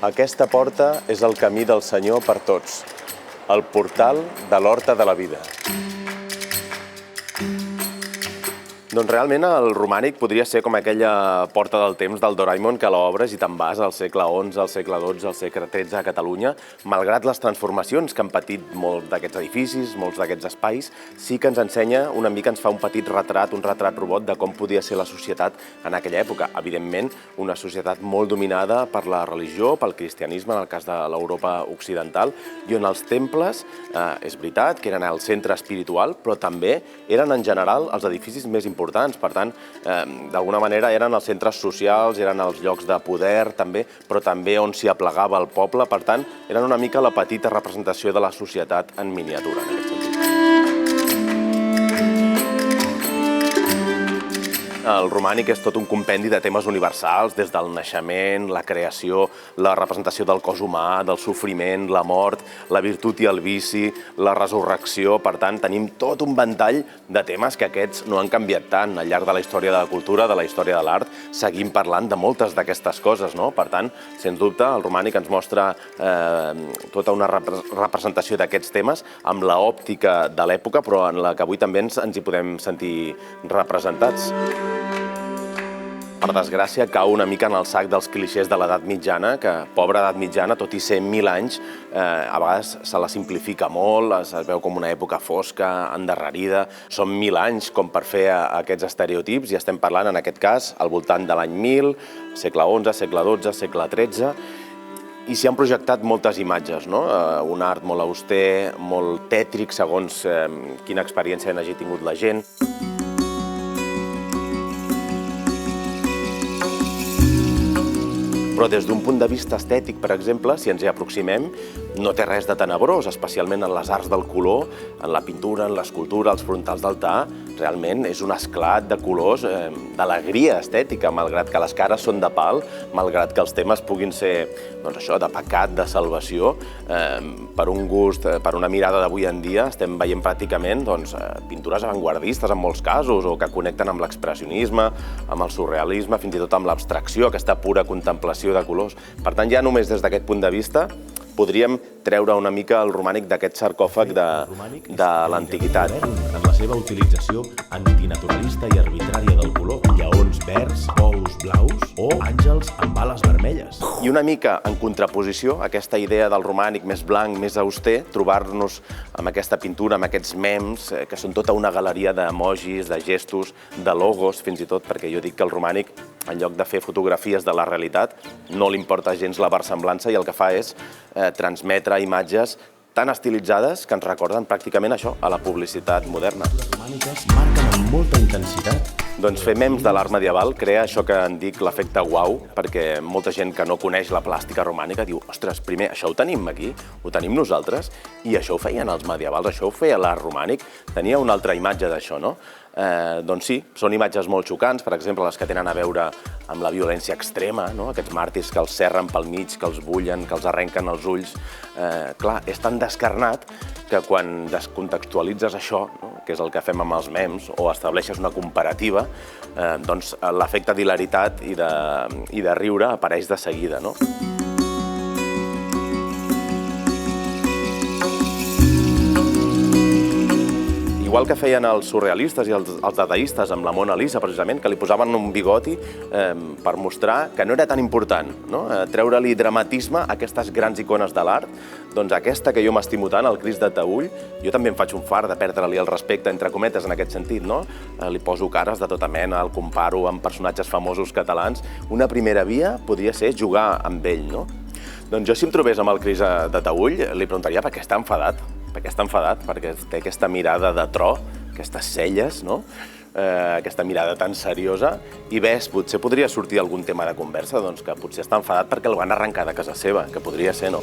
Aquesta porta és el camí del Senyor per tots, el portal de l'Horta de la Vida. Doncs realment el romànic podria ser com aquella porta del temps del Doraemon que l'obres i te'n vas al segle XI, al segle XII, al segle XIII a Catalunya. Malgrat les transformacions que han patit molts d'aquests edificis, molts d'aquests espais, sí que ens ensenya una mica, ens fa un petit retrat, un retrat robot de com podia ser la societat en aquella època. Evidentment, una societat molt dominada per la religió, pel cristianisme, en el cas de l'Europa occidental, i on els temples, és veritat, que eren el centre espiritual, però també eren en general els edificis més importants. Per tant, d'alguna manera eren els centres socials, eren els llocs de poder també, però també on s'hi aplegava el poble. Per tant, eren una mica la petita representació de la societat en miniatura, en aquest sentit. El romànic és tot un compendi de temes universals, des del naixement, la creació, la representació del cos humà, del sofriment, la mort, la virtut i el vici, la resurrecció. Per tant, tenim tot un ventall de temes que aquests no han canviat tant. Al llarg de la història de la cultura, de la història de l'art, seguim parlant de moltes d'aquestes coses, no? Per tant, sens dubte, el romànic ens mostra tota una representació d'aquests temes amb l'òptica de l'època, però en la que avui també ens hi podem sentir representats. Per desgràcia, cau una mica en el sac dels clixés de l'edat mitjana, que, pobra edat mitjana, tot i ser 1000 anys, a vegades se la simplifica molt, es veu com una època fosca, endarrerida. Són 1000 anys com per fer aquests estereotips i estem parlant, en aquest cas, al voltant de l'any 1000, segle XI, segle XII, segle XIII, i s'hi han projectat moltes imatges, no? Un art molt auster, molt tètric, segons quina experiència n'hagi tingut la gent. Però des d'un punt de vista estètic, per exemple, si ens hi aproximem, no té res de tenebrós, especialment en les arts del color, en la pintura, en l'escultura, els frontals d'altar. Realment és un esclat de colors, d'alegria estètica, malgrat que les cares són de pal, malgrat que els temes puguin ser, doncs això, de pecat, de salvació. Per un gust, per una mirada d'avui en dia, estem veient pràcticament pintures avantguardistes en molts casos, o que connecten amb l'expressionisme, amb el surrealisme, fins i tot amb l'abstracció, aquesta pura contemplació de colors. Per tant, ja només des d'aquest punt de vista podríem treure una mica el romànic d'aquest sarcòfag de l'antiguitat. En la seva utilització antinaturalista i arbitrària del color, lleons verds, bous blaus o àngels amb ales vermelles. I una mica en contraposició a aquesta idea del romànic més blanc, més auster, trobar-nos amb aquesta pintura, amb aquests mems, que són tota una galeria d'emojis, de gestos, de logos, fins i tot, perquè jo dic que el romànic, en lloc de fer fotografies de la realitat, no li importa gens la versemblança i el que fa és transmetre imatges tan estilitzades que ens recorden pràcticament això, a la publicitat moderna. Les romàniques marquen amb molta intensitat. Doncs fer mems de l'art medieval crea això que en dic l'efecte uau, perquè molta gent que no coneix la plàstica romànica diu, ostres, primer, això ho tenim aquí, ho tenim nosaltres, i això ho feien els medievals, això ho feia l'art romànic, tenia una altra imatge d'això, no? Doncs sí, són imatges molt xocants, per exemple, les que tenen a veure amb la violència extrema, aquests màrtirs que els serren pel mig, que els bullen, que els arrenquen els ulls. Clar, és tan descarnat que quan descontextualitzes això, que és el que fem amb els mems, o estableixes una comparativa, doncs l'efecte d'hilaritat i de riure apareix de seguida, no? Igual que feien els surrealistes i els dadaistes amb la Mona Lisa, precisament, que li posaven un bigoti per mostrar que no era tan important, treure-li dramatisme a aquestes grans icones de l'art. Doncs aquesta que jo m'estimo tant, el Crist de Taüll, jo també em faig un fart de perdre-li el respecte, entre cometes, en aquest sentit, no? Li poso cares de tota mena, el comparo amb personatges famosos catalans. Una primera via podria ser jugar amb ell, no? Doncs jo, si em trobés amb el Crist de Taüll, li preguntaria per què està enfadat. Perquè està enfadat, perquè té aquesta mirada de tro, aquestes celles, no? Aquesta mirada tan seriosa, i ves, potser podria sortir algun tema de conversa, doncs que potser està enfadat perquè el van arrencar de casa seva, que podria ser, no?